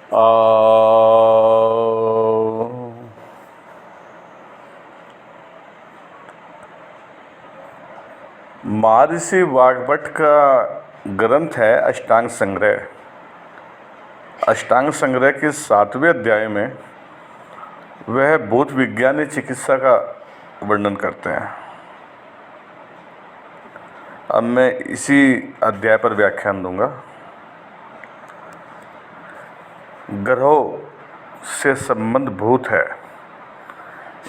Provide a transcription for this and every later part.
आ, महर्षि वाग्भट का ग्रंथ है अष्टांग संग्रह। अष्टांग संग्रह के 7वें अध्याय में वह भूत विज्ञानी चिकित्सा का वर्णन करते हैं। अब मैं इसी अध्याय पर व्याख्यान दूंगा। ग्रहों से संबंध भूत है,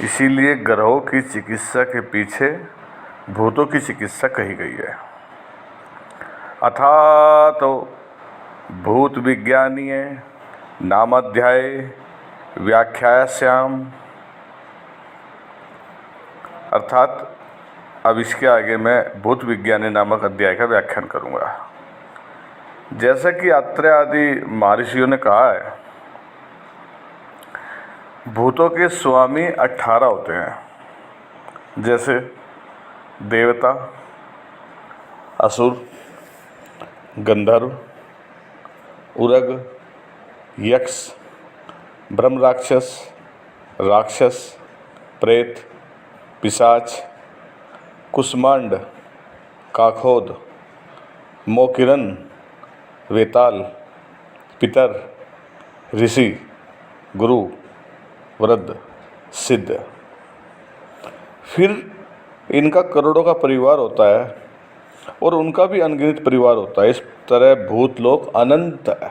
इसीलिए ग्रहों की चिकित्सा के पीछे भूतों की चिकित्सा कही गई है। अथा तो भूत विज्ञानीय नामाध्याय व्याख्यास्याम, अर्थात अब इसके आगे मैं भूत विज्ञानी नामक अध्याय का व्याख्यान करूंगा। जैसा कि अत्रेय आदि महर्षियों ने कहा है, भूतों के स्वामी 18 होते हैं, जैसे देवता, असुर, गंधर्व, उरग, यक्ष, ब्रह्म राक्षस, राक्षस, प्रेत, पिशाच, कुष्मांड, काकोद, मोकिरन, वेताल, पितर, ऋषि, गुरु, वृद्ध, सिद्ध। फिर इनका करोड़ों का परिवार होता है और उनका भी अनगिनत परिवार होता है। इस तरह भूत लोक अनंत है।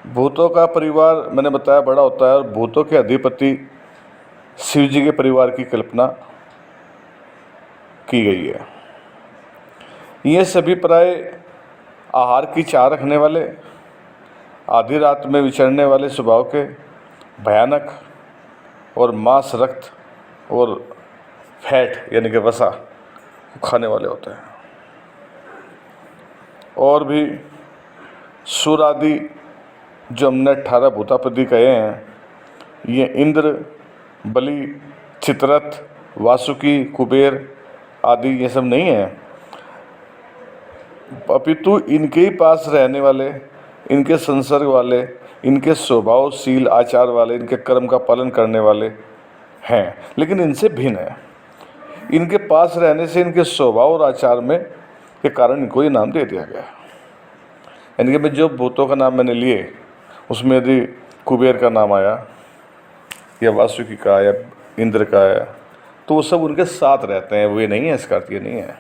भूतों का परिवार मैंने बताया बड़ा होता है और भूतों के अधिपति शिव जी के परिवार की कल्पना की गई है। ये सभी प्राय आहार की चाह रखने वाले, आधी रात में विचरने वाले स्वभाव के, भयानक और मांस, रक्त और फैट यानी कि वसा खाने वाले होते हैं। और भी सुर आदि जो हमने 18 भूतापति कहे हैं, ये इंद्र, बलि, चित्ररथ, वासुकी, कुबेर आदि ये सब नहीं है, अपितु इनके ही पास रहने वाले, इनके संसर्ग वाले, इनके स्वभावशील आचार वाले, इनके कर्म का पालन करने वाले हैं, लेकिन इनसे भिन्न है। इनके पास रहने से इनके स्वभाव और आचार में के कारण इनको ये नाम दे दिया गया। यानी कि जो भूतों का नाम मैंने लिए उसमें यदि कुबेर का नाम आया या वासुकी का या इंद्र का आया तो वो सब उनके साथ रहते हैं, वे नहीं है, इसका अर्थ ये नहीं है।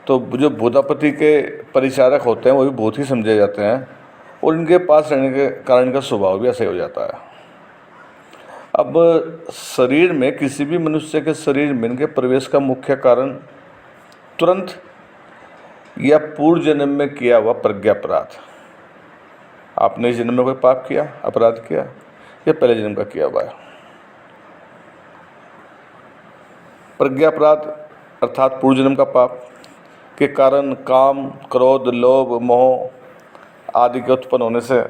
तो जो भूतापति के परिचारक होते हैं वो भी भूत ही समझे जाते हैं और इनके पास रहने के कारण इनका स्वभाव भी ऐसा ही हो जाता है। अब शरीर में, किसी भी मनुष्य के शरीर में इनके प्रवेश का मुख्य कारण तुरंत या पूर्व जन्म में किया हुआ प्रज्ञापराध। आपने इस जन्म में कोई पाप किया, अपराध किया, या पहले जन्म का किया हुआ है। प्रज्ञापराध अर्थात पूर्व जन्म का पाप के कारण काम, क्रोध, लोभ, मोह आदि के उत्पन्न होने से,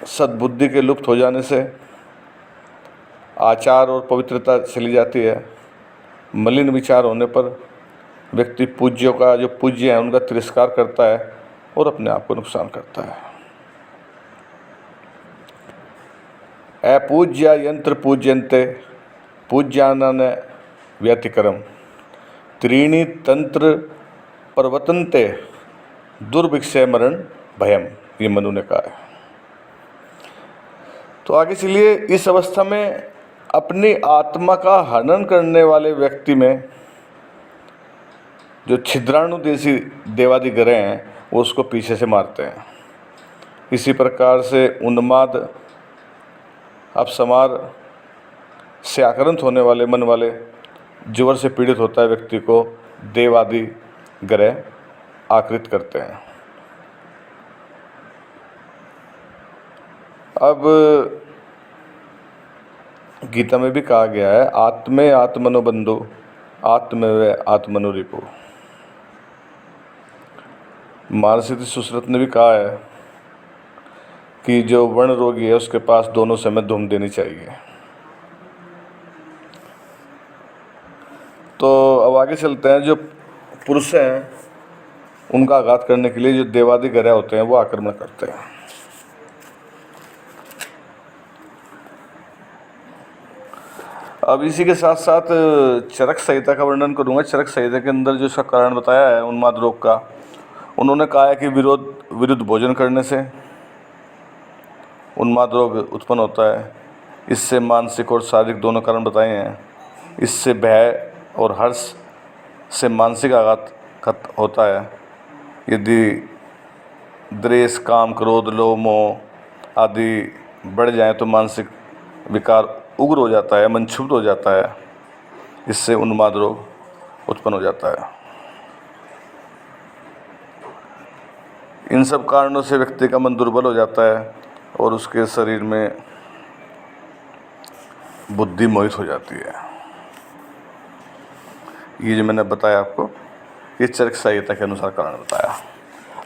सद्बुद्धि के लुप्त हो जाने से आचार और पवित्रता चली जाती है। मलिन विचार होने पर व्यक्ति पूज्यों का, जो पूज्य है उनका तिरस्कार करता है और अपने आप को नुकसान करता है। अपूज्या यंत्र पूज्यन्ते पूज्यानान व्यतिक्रम त्रीणि तंत्र प्रवर्तन्ते दुर्भिक्षय मरण भयम, ये मनु ने कहा है। तो आगे चलिए, इस अवस्था में अपनी आत्मा का हनन करने वाले व्यक्ति में जो छिद्राणुदेशी देवादि ग्रह हैं वो उसको पीछे से मारते हैं। इसी प्रकार से उन्माद, अपसमार से आक्रांत होने वाले मन वाले, ज्वर से पीड़ित होता है व्यक्ति को देवादि ग्रह आकृत करते हैं। अब गीता में भी कहा गया है, आत्मे आत्मनो बंधु आत्मवे आत्मनो रिपु। महर्षि सुश्रुत ने भी कहा है कि जो वर्ण रोगी है उसके पास दोनों समय धूम देनी चाहिए। तो अब आगे चलते हैं। जो पुरुष हैं उनका आघात करने के लिए जो देवादि ग्रह होते हैं वो आक्रमण करते हैं। अब इसी के साथ साथ चरक संहिता का वर्णन करूंगा। चरक संहिता के अंदर जो इसका कारण बताया है उन्माद रोग का, उन्होंने कहा है कि विरुद्ध भोजन करने से उन्माद रोग उत्पन्न होता है। इससे मानसिक और शारीरिक दोनों कारण बताए हैं। इससे भय और हर्ष से मानसिक आघात होता है। यदि द्वेष, काम, क्रोध, लोभ, मोह आदि बढ़ जाए तो मानसिक विकार उग्र हो जाता है, मन क्षुब्ध हो जाता है। इससे उन्माद रोग उत्पन्न हो जाता है। इन सब कारणों से व्यक्ति का मन दुर्बल हो जाता है और उसके शरीर में बुद्धि मोहित हो जाती है। ये जो मैंने बताया आपको, ये चरक संहिता के अनुसार कारण बताया।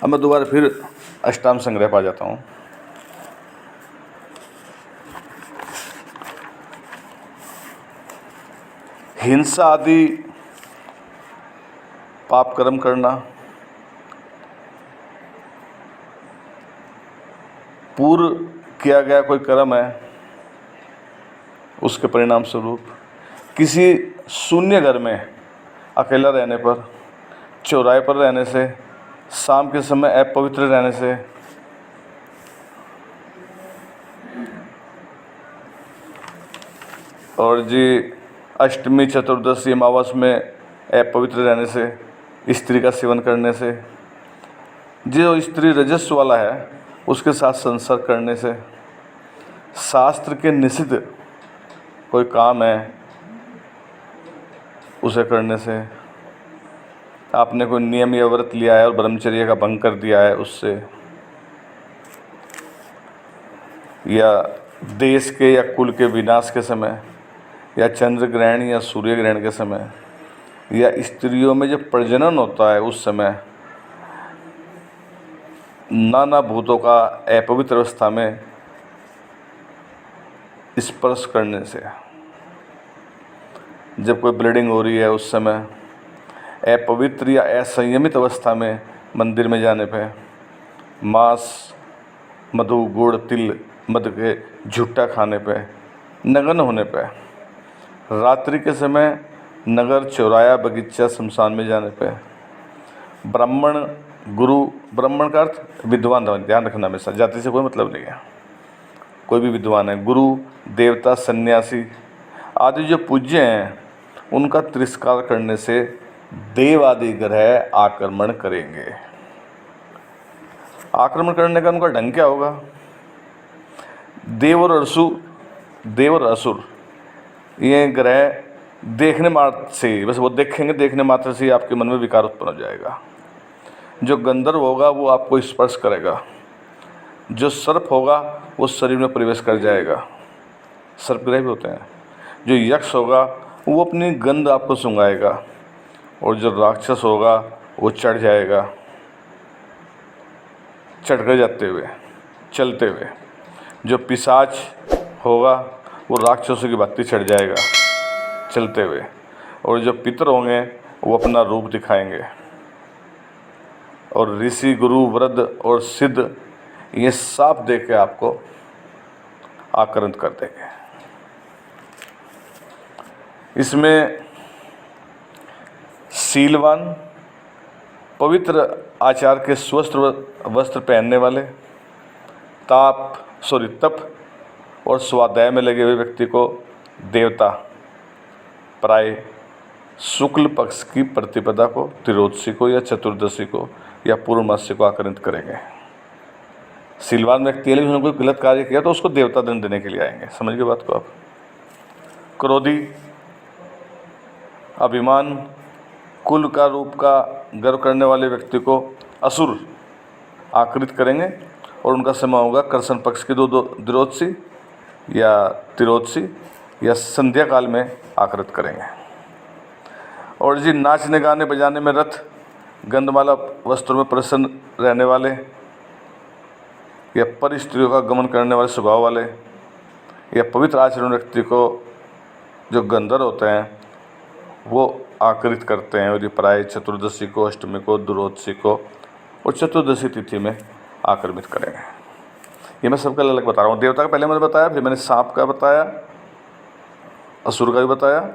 अब मैं दोबारा फिर अष्टांग संग्रह पर आ जाता हूँ। हिंसा आदि पाप कर्म करना, पूर्व किया गया कोई कर्म है उसके परिणाम स्वरूप, किसी शून्य घर में अकेला रहने पर, चौराहे पर रहने से, शाम के समय अपवित्र रहने से, और जी अष्टमी, चतुर्दशी, अमावस में अपवित्र रहने से, स्त्री का सेवन करने से, जो स्त्री रजस्व वाला है उसके साथ संसर्ग करने से, शास्त्र के निषिद्ध कोई काम है उसे करने से, आपने कोई नियम या व्रत लिया है और ब्रह्मचर्य का भंग कर दिया है उससे, या देश के या कुल के विनाश के समय, या चंद्र ग्रहण या सूर्य ग्रहण के समय, या स्त्रियों में जब प्रजनन होता है उस समय, नाना भूतों का अपवित्र अवस्था में स्पर्श करने से, जब कोई ब्लीडिंग हो रही है उस समय, अपवित्र या असंयमित अवस्था में मंदिर में जाने पे, मांस, मधु, गुड़, तिल, मध के झुट्टा खाने पे, नग्न होने पे, रात्रि के समय नगर, चौराया, बगीचा, शमशान में जाने पे, ब्राह्मण, गुरु, ब्राह्मण का अर्थ विद्वान, ध्यान रखना हमेशा, जाति से कोई मतलब नहीं है, कोई भी विद्वान है, गुरु, देवता, सन्यासी आदि जो पूज्य हैं उनका तिरस्कार करने से देव आदि ग्रह आक्रमण करेंगे। आक्रमण करने का उनका ढंग क्या होगा? देव और असुर ये ग्रह देखने मात्र से, बस वो देखेंगे, देखने मात्र से आपके मन में विकार उत्पन्न हो जाएगा। जो गंधर्व होगा वो आपको स्पर्श करेगा, जो सर्प होगा वो शरीर में प्रवेश कर जाएगा, सर्प ग्रह भी होते हैं। जो यक्ष होगा वो अपनी गंध आपको सूंघाएगा, और जो राक्षस होगा वो चढ़ जाएगा, चढ़ कर जाते हुए, चलते हुए। जो पिशाच होगा वो राक्षसों की भांति चढ़ जाएगा चलते हुए, और जो पितर होंगे वो अपना रूप दिखाएंगे, और ऋषि, गुरु, वृद्ध और सिद्ध ये साफ देख के आपको आक्रांत कर देंगे। इसमें शीलवान, पवित्र आचार के स्वस्थ वस्त्र पहनने वाले, तप और स्वाध्याय में लगे हुए व्यक्ति को देवता प्राय शुक्ल पक्ष की प्रतिपदा को, त्रियोदशी को या चतुर्दशी को या पूर्णमासी को आक्रंत करेंगे। शीलवान व्यक्ति ने कोई गलत कार्य किया तो उसको देवता दंड देने के लिए आएंगे। समझ गए बात को आप? क्रोधी, अभिमान, कुल का रूप का गर्व करने वाले व्यक्ति को असुर आकृत करेंगे, और उनका समय होगा कृष्ण पक्ष की द्विरोदशी या त्रियोदशी या संध्या काल में आकृत करेंगे। और जी नाचने, गाने, बजाने में रत, गंधमाला वस्त्रों में प्रसन्न रहने वाले, या पर स्त्रियों का गमन करने वाले स्वभाव वाले या पवित्र आचरण व्यक्ति को जो गंधर्व होते हैं वो आकृत करते हैं, और ये प्राय चतुर्दशी को, अष्टमी को, द्वादशी को और चतुर्दशी तिथि में आक्रमित करेंगे। ये मैं सबका अलग बता रहा हूँ। देवता का पहले मैंने बताया, फिर मैंने सांप का बताया, असुर का भी बताया,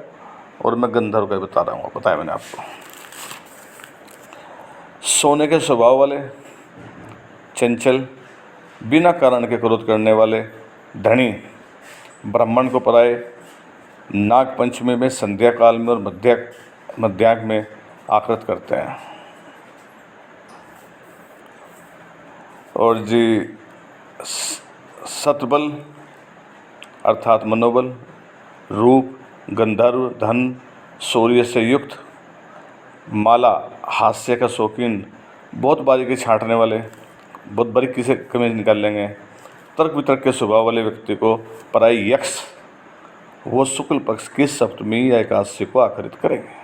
और मैं गंधर्व का भी बता रहा हूँ, बताया मैंने आपको। सोने के स्वभाव वाले, चंचल, बिना कारण के क्रोध करने वाले, धनी, ब्राह्मण को पराए, नाग पंचमी में, संध्या काल में और मध्याह्न में आकृत करते हैं। और जी सतबल अर्थात मनोबल, रूप, गंधर्व, धन, शौर्य से युक्त, माला, हास्य का शौकीन, बहुत बारीकी छांटने वाले, बहुत बारीकी से कमीज निकाल लेंगे, तर्क वितर्क के स्वभाव वाले व्यक्ति को पराई यक्ष वो शुक्ल पक्ष की सप्तमी या एकादशी को आकृत करेंगे।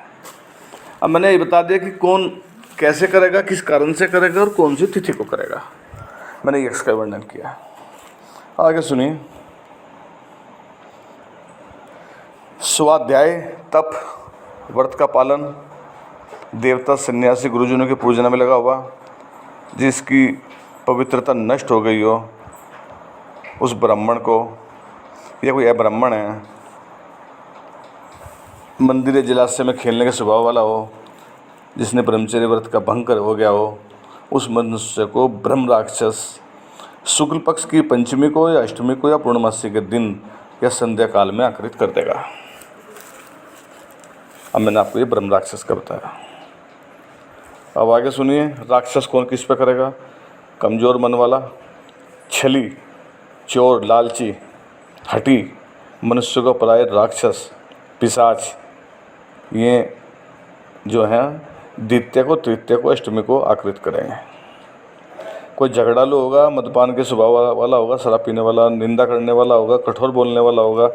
अब मैंने ये बता दिया कि कौन कैसे करेगा, किस कारण से करेगा और कौन सी तिथि को करेगा। मैंने यक्ष का वर्णन किया। आगे सुनिए। स्वाध्याय, तप, व्रत का पालन, देवता, सन्यासी, गुरुजनों की पूजना में लगा हुआ, जिसकी पवित्रता नष्ट हो गई हो, उस ब्राह्मण को, या कोई अब्राह्मण है, मंदिर जलाशय में खेलने के स्वभाव वाला हो, जिसने ब्रह्मचर्य व्रत का भंग हो गया हो, उस मनुष्य को ब्रह्म राक्षस शुक्ल पक्ष की पंचमी को या अष्टमी को या पूर्णमासी के दिन या संध्या काल में आकृत कर देगा। अब मैंने आपको ये ब्रह्म राक्षस का बताया। अब आगे सुनिए। राक्षस कौन किस पे करेगा? कमज़ोर मन वाला, छली, चोर, लालची, हठी, मनुष्य को पराये राक्षस, पिशाच, ये जो हैं द्वितीय को, तृतीय को, अष्टमी को आकृत करेंगे। कोई झगड़ालू होगा, मद्यपान के स्वभाव वाला होगा, शराब पीने वाला, निंदा करने वाला होगा, कठोर बोलने वाला होगा,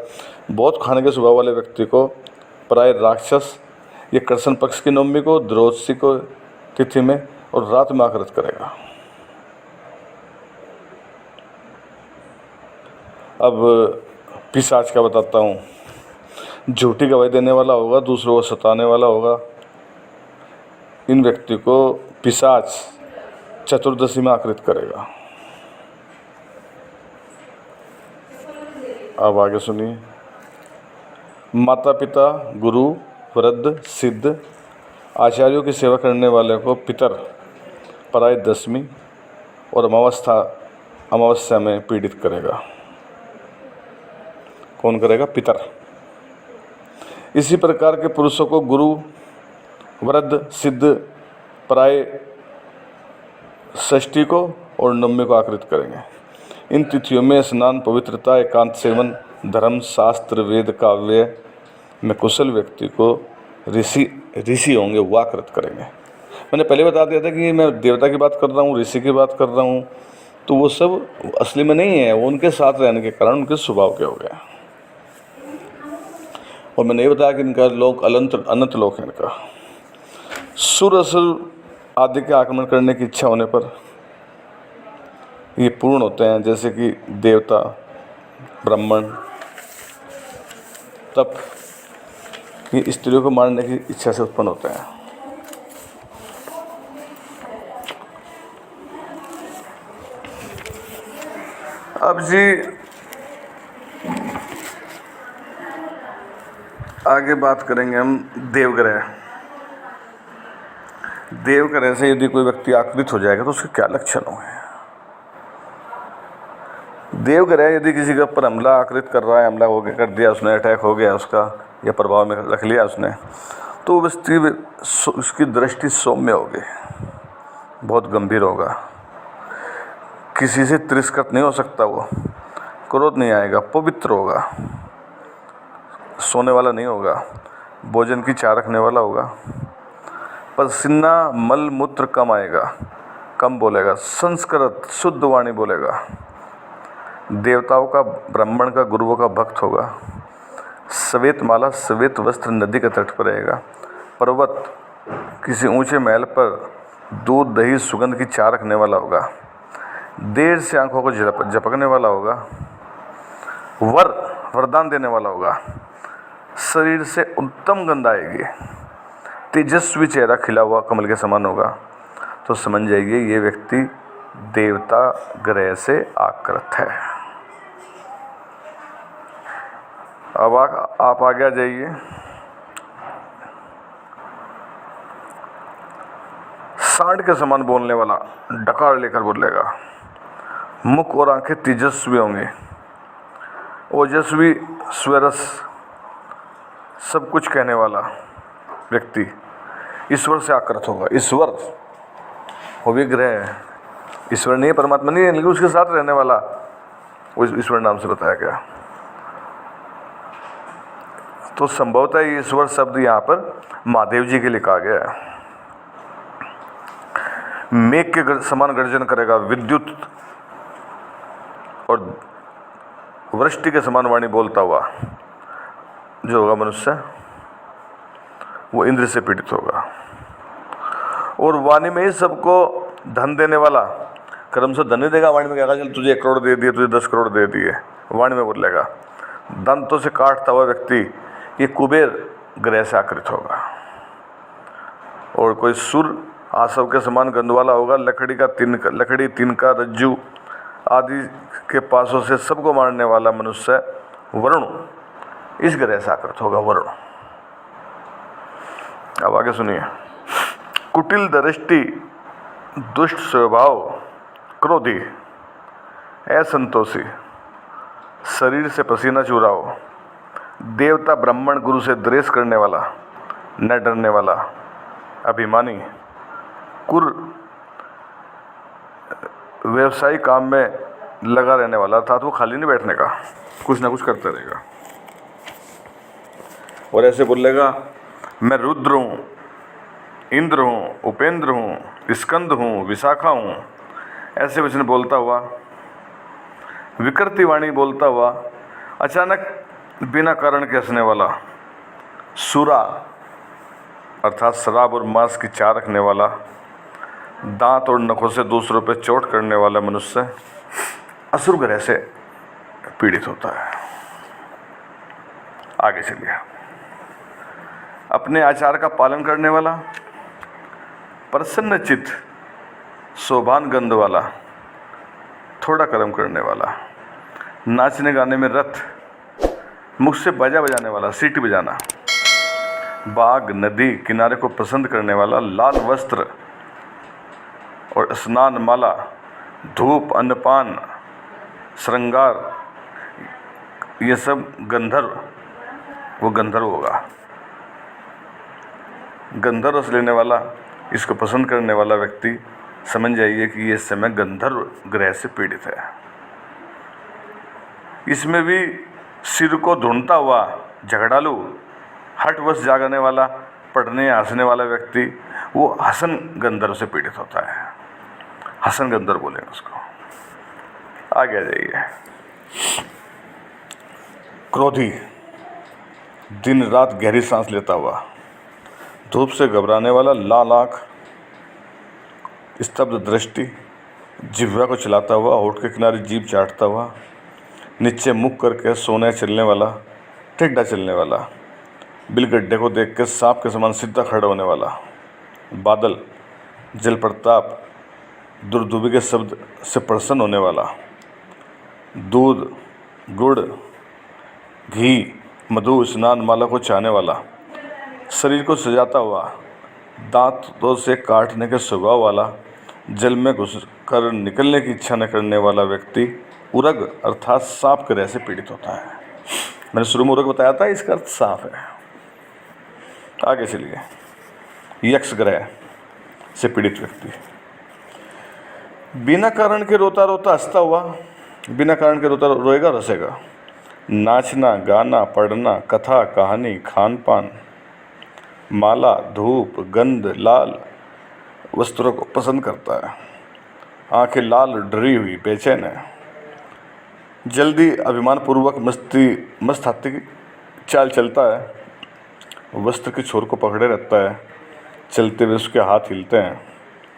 बहुत खाने के स्वभाव वाले व्यक्ति को प्राय राक्षस ये कृष्ण पक्ष की नवमी को, द्वादशी को तिथि में और रात में आकृत करेगा। अब पिशाच का बताता हूँ। झूठी गवाही देने वाला होगा, दूसरों को सताने वाला होगा, इन व्यक्ति को पिशाच चतुर्दशी में आकृत करेगा। अब आगे सुनिए। माता पिता, गुरु, वृद्ध, सिद्ध, आचार्यों की सेवा करने वाले को पितर पराय दशमी और अमावस्या में पीड़ित करेगा। कौन करेगा? पितर। इसी प्रकार के पुरुषों को गुरु, वृद्ध, सिद्ध प्राय षष्ठी को और नवमी को आकृत करेंगे। इन तिथियों में स्नान, पवित्रता, एकांत सेवन, धर्म, शास्त्र, वेद, काव्य में कुशल व्यक्ति को ऋषि होंगे वो आकृत करेंगे। मैंने पहले बता दिया था कि मैं देवता की बात कर रहा हूँ, ऋषि की बात कर रहा हूँ, तो वो सब असली में नहीं है, वो उनके साथ रहने के कारण उनके स्वभाव के हो गए। और मैंने ये बताया कि इनका लोक अनंत लोक है इनका। सुर असुर आदि के आक्रमण करने की इच्छा होने पर ये पूर्ण होते हैं, जैसे कि देवता, ब्राह्मण, तप, ये स्त्रियों को मारने की इच्छा से उत्पन्न होते हैं। अब जी आगे बात करेंगे हम देवग्रह। देवग्रह से यदि कोई व्यक्ति आकृत हो जाएगा तो उसके क्या लक्षण होंगे? देवग्रह यदि किसी के ऊपर हमला आकृत कर रहा है, हमला हो गया, कर दिया उसने, अटैक हो गया उसका, या प्रभाव में रख लिया उसने, तो व्यक्ति उसकी दृष्टि सौम्य होगी, बहुत गंभीर होगा, किसी से तिरस्कृत नहीं हो सकता, वो क्रोध नहीं आएगा, पवित्र होगा, सोने वाला नहीं होगा, भोजन की चाह रखने वाला होगा, पसीना मल मूत्र कम आएगा, कम बोलेगा, संस्कृत शुद्ध वाणी बोलेगा, देवताओं का, ब्राह्मण का, गुरुओं का भक्त होगा, श्वेत माला, श्वेत वस्त्र नदी के तट पर रहेगा, पर्वत किसी ऊंचे महल पर दूध, दही, सुगंध की चाह रखने वाला होगा, देर से आंखों को झपकने वाला होगा, वरदान देने वाला होगा, शरीर से उत्तम गंध आएगी, तेजस्वी चेहरा खिला हुआ कमल के समान होगा, तो समझ जाइए ये व्यक्ति देवता ग्रह से आकृत है। अब आप आगे आ जाइए। सांड के समान बोलने वाला, डकार लेकर बोलेगा, मुख और आंखें तेजस्वी होंगी, ओजस्वी, स्वरस, सब कुछ कहने वाला व्यक्ति ईश्वर से आकृत होगा। ईश्वर वो भी ग्रह है, ईश्वर नहीं है, परमात्मा नहीं है, लेकिन उसके साथ रहने वाला वो ईश्वर नाम से बताया गया। तो संभवतः ईश्वर शब्द यहाँ पर महादेव जी के लिए कहा गया है। मेघ के समान गर्जन करेगा, विद्युत और वृष्टि के समान वाणी बोलता हुआ जो होगा मनुष्य, वो इंद्र से पीड़ित होगा। और वाणी में ही सबको धन देने वाला, कर्म से धन नहीं देगा, वाणी में कहेगा चल तुझे 1 करोड़ दे दिए, तुझे 10 करोड़ दे दिए, वाणी में बोलेगा। दंतों से काटता हुआ व्यक्ति ये कुबेर ग्रह से आकृत होगा। और कोई सुर आसव के समान गंध वाला होगा, लकड़ी, तिनका, रज्जू आदि के पासों से सबको मारने वाला मनुष्य वरुण इस ग्रह से आकृत होगा, वरुण। अब आगे सुनिए। कुटिल दृष्टि, दुष्ट स्वभाव, क्रोधी, असंतोषी, शरीर से पसीना चुराओ, देवता ब्राह्मण गुरु से द्वेष करने वाला, न डरने वाला, अभिमानी, कुर, व्यवसायिक काम में लगा रहने वाला, अर्थात वो खाली नहीं बैठने का, कुछ ना कुछ करता रहेगा। और ऐसे बोलेगा मैं रुद्र हूँ, इंद्र हूँ, उपेंद्र हूँ, स्कंद हूँ, विशाखा हूँ, ऐसे वचन बोलता हुआ, विकृति वाणी बोलता हुआ, अचानक बिना कारण के हंसने वाला, सुरा अर्थात शराब और मांस की चाह रखने वाला, दांत और नखों से दूसरों पर चोट करने वाला मनुष्य असुर ग्रह से पीड़ित होता है। आगे चलिए। अपने आचार का पालन करने वाला, प्रसन्न चित्त, शोभान गंध वाला, थोड़ा कर्म करने वाला, नाचने गाने में रत, मुख से बाजा बजाने वाला, सीटी बजाना, बाग नदी किनारे को पसंद करने वाला, लाल वस्त्र और स्नान माला, धूप, अन्नपान, श्रृंगार, ये सब गंधर्व, वो गंधर्व होगा। गंधर्व रस लेने वाला, इसको पसंद करने वाला व्यक्ति समझ जाइए कि ये समय गंधर्व ग्रह से पीड़ित है। इसमें भी सिर को ढूंढता हुआ झगड़ालू, हठवश जागने वाला, पढ़ने हंसने वाला व्यक्ति, वो हसन गंधर्व से पीड़ित होता है। हसन गंधर्व बोलेंगे उसको। आगे आ जाइए। क्रोधी, दिन रात गहरी सांस लेता हुआ, धूप से घबराने वाला, लाल आँख, स्तब्ध दृष्टि, जिह्वा को चलाता हुआ, होठ के किनारे जीभ चाटता हुआ, नीचे मुख करके सोने चलने वाला, टेढ़ा चलने वाला, बिलगड्ढे को देख के सांप के समान सीधा खड़ा होने वाला, बादल, जल प्रताप, दुर्दुबी के शब्द से प्रसन्न होने वाला, दूध, गुड़, घी, मधु, स्नान माला को चाहने वाला, शरीर को सजाता हुआ, दांतों से काटने के स्वभाव वाला, जल में घुसकर निकलने की इच्छा न करने वाला व्यक्ति उरग अर्थात सांप ग्रह से पीड़ित होता है। मैंने शुरू में उरग बताया था, इसका अर्थ सांप है। आगे चलिए। यक्ष ग्रह से पीड़ित व्यक्ति, बिना कारण के रोता रोता हंसता हुआ, बिना कारण के रोता रोएगा और हंसेगा, नाचना, गाना, पढ़ना, कथा, कहानी, खान पान, माला, धूप, गंध, लाल वस्त्रों को पसंद करता है, आंखें लाल, डरी हुई, बेचैन है, जल्दी अभिमान पूर्वक मस्त हाथी की चाल चलता है, वस्त्र की छोर को पकड़े रहता है, चलते हुए उसके हाथ हिलते हैं,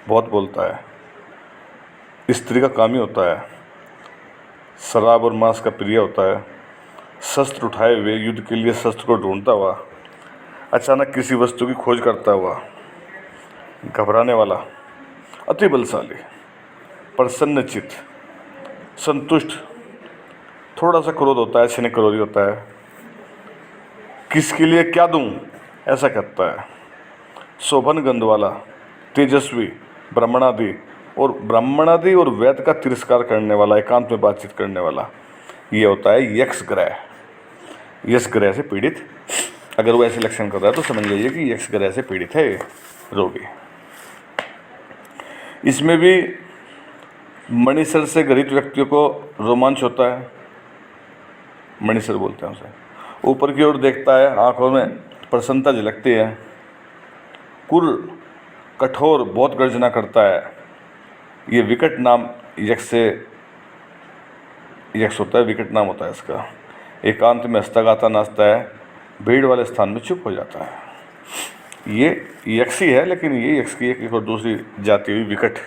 बहुत बोलता है, स्त्री का काम ही होता है, शराब और मांस का प्रिय होता है, शस्त्र उठाए हुए युद्ध के लिए शस्त्र को ढूंढता हुआ, अचानक किसी वस्तु की खोज करता हुआ, घबराने वाला, अति बलशाली, प्रसन्नचित्त, संतुष्ट, थोड़ा सा क्रोध होता है, क्षणिक क्रोधी होता है, किसके लिए क्या दूं ऐसा कहता है, शोभन गंध वाला, तेजस्वी, ब्राह्मणादि और वेद का तिरस्कार करने वाला, एकांत में बातचीत करने वाला, ये होता है यक्ष ग्रह। यक्ष ग्रह से पीड़ित अगर वो ऐसे लक्षण कर रहा है तो समझ लीजिए कि यक्ष ग्रह से पीड़ित है ये रोगी। इसमें भी मणिसर से ग्रहित व्यक्तियों को रोमांच होता है, मणिसर बोलते हैं उसे, ऊपर की ओर देखता है, आंखों में प्रसन्नता झलकती है, कुल कठोर बहुत गर्जना करता है। ये विकट नाम यक्ष होता है, विकट नाम होता है इसका। एकांत में हंसता गाता नाचता है, भीड़ वाले स्थान में चुप हो जाता है। ये यक्ष ही है, लेकिन ये यक्ष की एक और दूसरी जाति हुई विकट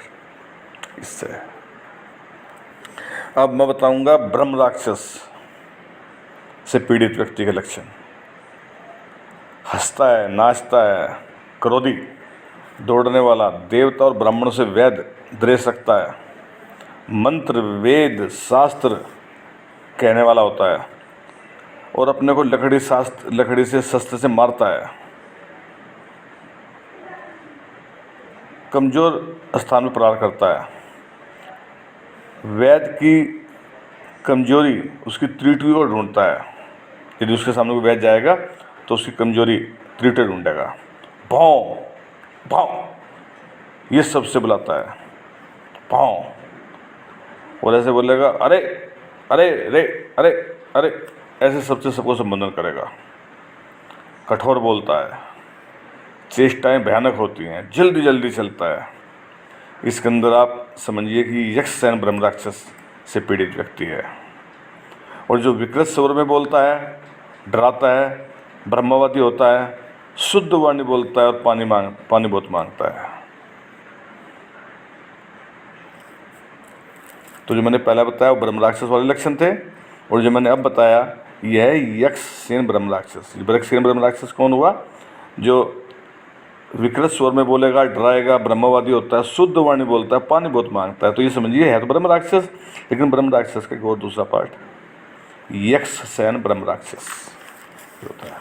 इससे। अब मैं बताऊंगा ब्रह्म राक्षस से पीड़ित व्यक्ति के लक्षण। हंसता है, नाचता है, क्रोधी, दौड़ने वाला, देवता और ब्राह्मणों से वैध द्वेष रखता है, मंत्र वेद शास्त्र कहने वाला होता है और अपने को लकड़ी से शस्त्र से मारता है। कमजोर स्थान में प्रहार करता है। वैद की कमजोरी उसकी त्रुटि को ढूंढता है। यदि उसके सामने कोई वैद जाएगा तो उसकी कमजोरी त्रुटि ढूंढेगा। भाव भाव ये सबसे बुलाता है, भाव। और ऐसे बोलेगा अरे अरे रे अरे अरे, ऐसे सबसे सबको संबोधन करेगा। कठोर बोलता है, चेष्टाएं भयानक होती हैं, जल्दी जल्दी चलता है। इसके अंदर आप समझिए कि यक्षसेन ब्रह्म राक्षस से पीड़ित व्यक्ति है। और जो विकृत स्वर में बोलता है, डराता है, ब्रह्मवादी होता है, शुद्ध वाणी बोलता है और पानी बहुत मांगता है। तो जो मैंने पहला बताया वो ब्रह्म राक्षस वाले लक्षण थे, और जो मैंने अब बताया यह है यक्षसेन ब्रह्म राक्षस। यक्षसेन ब्रह्म राक्षस कौन हुआ? जो विकृत स्वर में बोलेगा, डराएगा, ब्रह्मवादी होता है, शुद्ध वाणी बोलता है, पानी बहुत मांगता है। तो ये समझिए है तो ब्रह्म राक्षस, लेकिन ब्रह्म राक्षस का एक और दूसरा पार्ट यक्षसेन ब्रह्म राक्षस होता है।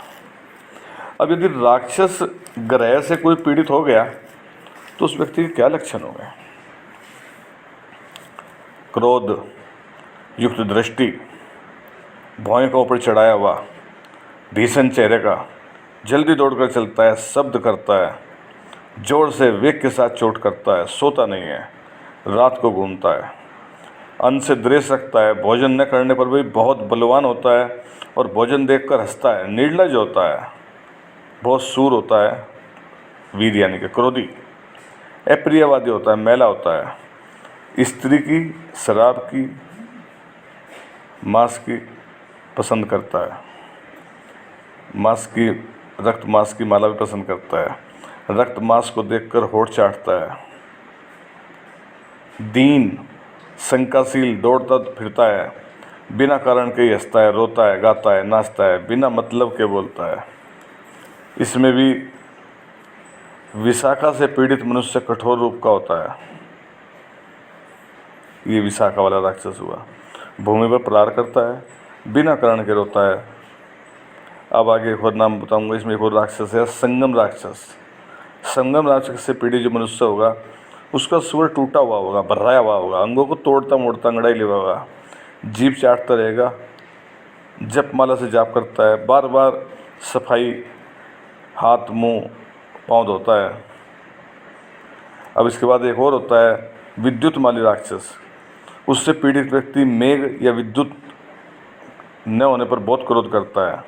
अब यदि राक्षस ग्रह से कोई पीड़ित हो गया तो उस व्यक्ति के क्या लक्षण हो गए? क्रोध युक्त दृष्टि, भौहें का ऊपर चढ़ाया हुआ, भीषण चेहरे का, जल्दी दौड़कर चलता है, शब्द करता है, जोर से वेग के साथ चोट करता है, सोता नहीं है, रात को घूमता है, अन्न से द्वेष रखता है, भोजन न करने पर भी बहुत बलवान होता है और भोजन देखकर हंसता है, निर्लज होता है, बहुत सूर होता है, वीर यानी कि क्रोधी, अप्रियवादी होता है, मैला होता है, स्त्री की, शराब की, मांस की पसंद करता है, मांस की, रक्त मांस की माला भी पसंद करता है, रक्त मांस को देखकर होठ चाटता है, दीन, शंकाशील, दौड़ता फिरता है, बिना कारण के हंसता है, रोता है, गाता है, नाचता है, बिना मतलब के बोलता है। इसमें भी विशाखा से पीड़ित मनुष्य कठोर रूप का होता है। ये विशाखा वाला राक्षस हुआ। भूमि पर प्रहार करता है, बिना कारण के रोता है। अब आगे एक और नाम बताऊंगा, इसमें एक और राक्षस है संगम राक्षस। संगम राक्षस से पीड़ित जो मनुष्य होगा उसका स्वर टूटा हुआ होगा, भर्राया हुआ होगा, अंगों को तोड़ता मोड़ता अंगड़ाई लिया होगा, जीभ चाटता रहेगा, जप माला से जाप करता है, बार बार सफाई, हाथ मुंह पाँव धोता है। अब इसके बाद एक और होता है विद्युत माली राक्षस। उससे पीड़ित व्यक्ति मेघ या विद्युत न होने पर बहुत क्रोध करता है,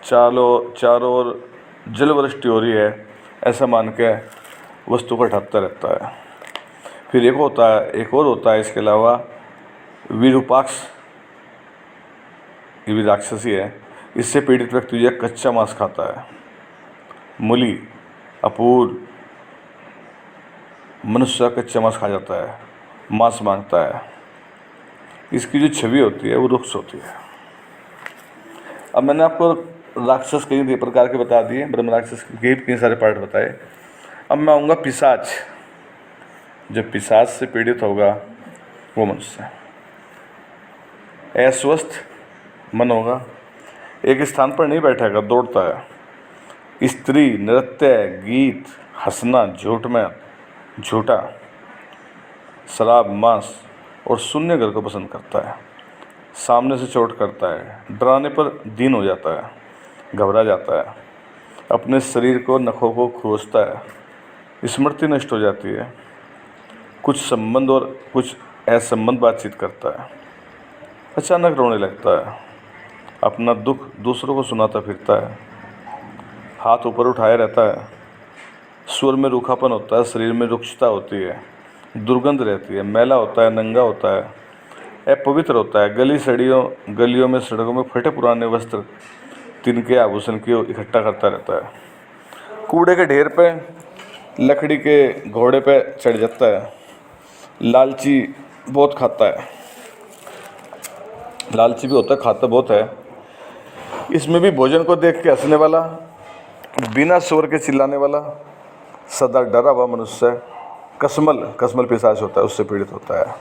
चारों ओर जलवृष्टि हो रही है ऐसा मान के वस्तु को ढकता रहता है। फिर एक और होता है इसके अलावा विरूपाक्ष, ये भी राक्षसी है। इससे पीड़ित व्यक्ति यह कच्चा मांस खाता है, मूली, अपूर, मनुष्य कच्चा मांस खा जाता है, मांस मांगता है। इसकी जो छवि होती है वो रुक्ष होती है। अब मैंने आपको राक्षस कई प्रकार के बता दिए, ब्रह्म राक्षस के कई सारे पार्ट बताए। अब मैं आऊँगा पिशाच। जो पिशाच से पीड़ित होगा वो मनुष्य अस्वस्थ मन होगा, एक स्थान पर नहीं बैठेगा, दौड़ता है। स्त्री, नृत्य, गीत, हंसना, झूठा, शराब, मांस और शून्य घर को पसंद करता है। सामने से चोट करता है, डराने पर दीन हो जाता है, घबरा जाता है, अपने शरीर को नखों को खोजता है, स्मृति नष्ट हो जाती है, कुछ संबंध और कुछ असंबंध बातचीत करता है, अचानक रोने लगता है, अपना दुख दूसरों को सुनाता फिरता है, हाथ ऊपर उठाया रहता है, स्वर में रूखापन होता है, शरीर में रुक्षता होती है, दुर्गंध रहती है, मैला होता है, नंगा होता है, अपवित्र होता है, गलियों में सड़कों में फटे पुराने वस्त्र, तिनके आभूषण की इकट्ठा करता रहता है, कूड़े के ढेर पे, लकड़ी के घोड़े पे चढ़ जाता है, लालची बहुत खाता है, लालची भी होता है, खाता बहुत है। इसमें भी भोजन को देख के हंसने वाला, बिना शोर के चिल्लाने वाला, सदा डरा हुआ मनुष्य, कसमल पिशाच होता है, उससे पीड़ित होता है।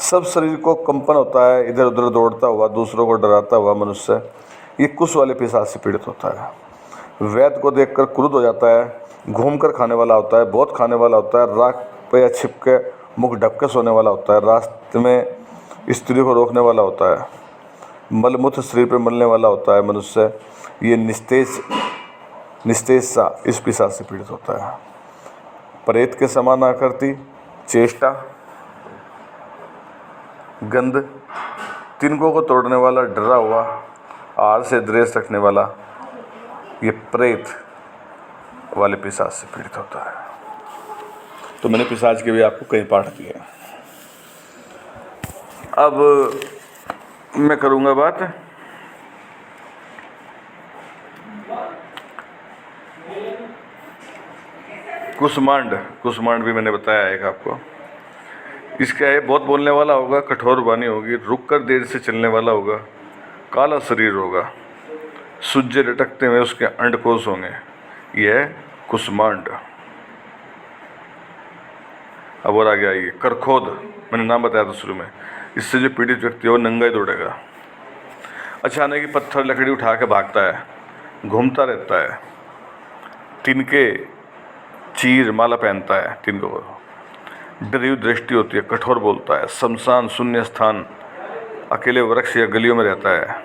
सब शरीर को कंपन होता है, इधर उधर दौड़ता हुआ, दूसरों को डराता हुआ मनुष्य, ये कुश वाले पिशाच से पीड़ित होता है। वैद्य को देखकर क्रुद्ध हो जाता है, घूमकर खाने वाला होता है, बहुत खाने वाला होता है, राख पे या छिप के मुख ढक के सोने वाला होता है, रास्ते में स्त्री को रोकने वाला होता है, मलमूत्र शरीर पर मलने वाला होता है मनुष्य। ये निस्तेज सा इस पिशाच से पीड़ित होता है। प्रेत के समान आकृति, चेष्टा, गंध, तिनकों को तोड़ने वाला, डरा हुआ, आहार से द्वेष रखने वाला, ये प्रेत वाले पिशाच से पीड़ित होता है। तो मैंने पिशाच के भी आपको कई पाठ दिए। अब मैं करूँगा बात कुष्मांड भी मैंने बताया एक आपको। इसका है बहुत बोलने वाला होगा, कठोर वाणी होगी, रुक कर देर से चलने वाला होगा, काला शरीर होगा, सुज्जे लटकते हुए उसके अंडकोश होंगे। यह है कुष्मांड। अब और आगे आइए, करखोद, मैंने नाम बताया था शुरू में। इससे जो पीड़ित व्यक्ति है वो नंगा ही दौड़ेगा, अचानक ही पत्थर लकड़ी उठा के भागता है, घूमता रहता है, तिनके चीर माला पहनता है, तिनकों को, डरी हुई दृष्टि होती है, कठोर बोलता है, शमशान, शून्य स्थान, अकेले वृक्ष या गलियों में रहता है,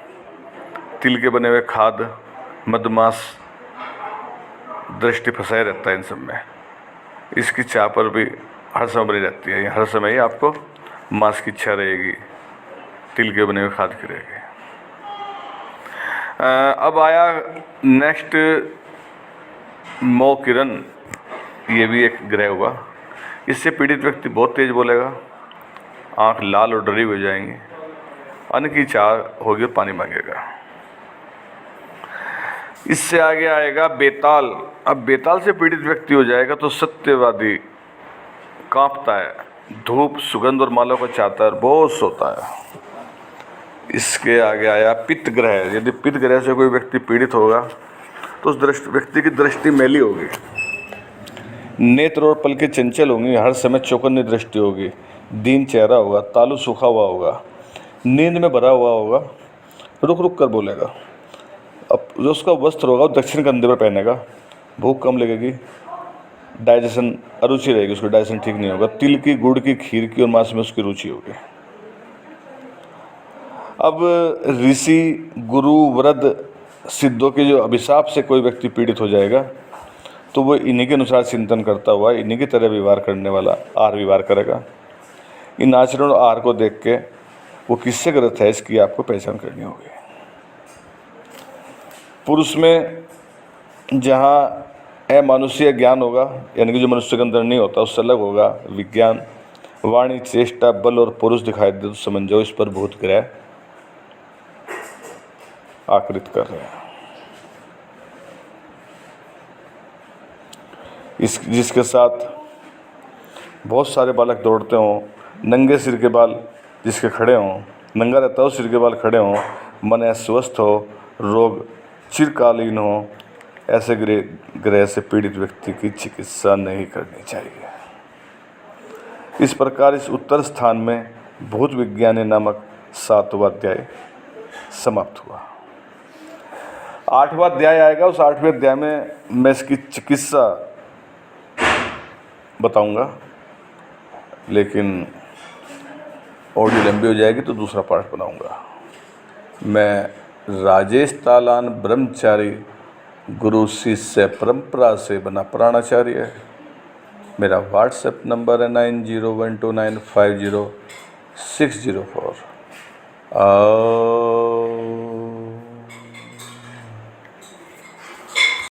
तिल के बने हुए खाद, मदमास, दृष्टि फंसाए रहता है इन सब में। इसकी चाह पर भी हर समय बनी रहती है, हर समय ही आपको मांस की इच्छा रहेगी, तिल के बने हुए खाद की रहेगी। अब आया नेक्स्ट मोकिरन, ये भी एक ग्रह हुआ। इससे पीड़ित व्यक्ति बहुत तेज बोलेगा, आंख लाल और डरी हो जाएंगी, अन्न की चाह होगी और पानी मांगेगा। इससे आगे आएगा बेताल। अब बेताल से पीड़ित व्यक्ति हो जाएगा तो सत्यवादी, कांपता है, धूप, सुगंध और माला को चाहता है, बहुत सोता है। इसके आगे आया पित्त ग्रह। यदि पित्त ग्रह से कोई व्यक्ति पीड़ित होगा तो उस व्यक्ति की दृष्टि मैली होगी, नेत्र और पलकें चंचल होंगी, हर समय चौकन्नी दृष्टि होगी, दीन चेहरा होगा, तालू सूखा हुआ होगा, नींद में भरा हुआ होगा, रुक रुक कर बोलेगा। अब जो उसका वस्त्र होगा वो दक्षिण कंधे पर पहनेगा, भूख कम लगेगी, डाइजेशन अरुचि रहेगी, उसको डाइजेशन ठीक नहीं होगा, तिल की, गुड़ की, खीर की और मांस में उसकी रुचि होगी। अब ऋषि, गुरु, वृद्ध, सिद्धों के जो अभिशाप से कोई व्यक्ति पीड़ित हो जाएगा तो वो इन्हीं के अनुसार चिंतन करता हुआ, इन्हीं की तरह व्यवहार करने वाला आहार व्यवहार करेगा। इन आचरण और आहार को देख के वो किससे ग्रस्त है इसकी आपको पहचान करनी होगी। पुरुष में जहाँ अमानुषीय ज्ञान होगा, यानी कि जो मनुष्य के अंदर नहीं होता उससे अलग होगा विज्ञान, वाणी, चेष्टा, बल और पुरुष दिखाई दे तो समझो इस पर भूत ग्रह आकृत कर रहे हैं। जिसके साथ बहुत सारे बालक दौड़ते हों, नंगे सिर के बाल जिसके खड़े हों, नंगा रहता हो सिर के बाल खड़े हों, मन अस्वस्थ हो, रोग चिरकालीन हो, ऐसे ग्रह से पीड़ित व्यक्ति की चिकित्सा नहीं करनी चाहिए। इस प्रकार इस उत्तर स्थान में भूत विज्ञानी नामक 7वां अध्याय समाप्त हुआ। 8वां अध्याय आएगा, उस 8वें अध्याय में मैं इसकी चिकित्सा बताऊंगा, लेकिन ऑडियो लंबी हो जाएगी तो दूसरा पार्ट बनाऊंगा। मैं राजेश तालान ब्रह्मचारी गुरु शिष्य परंपरा से बना प्राणाचार्य है। मेरा व्हाट्सएप नंबर है 9012950604।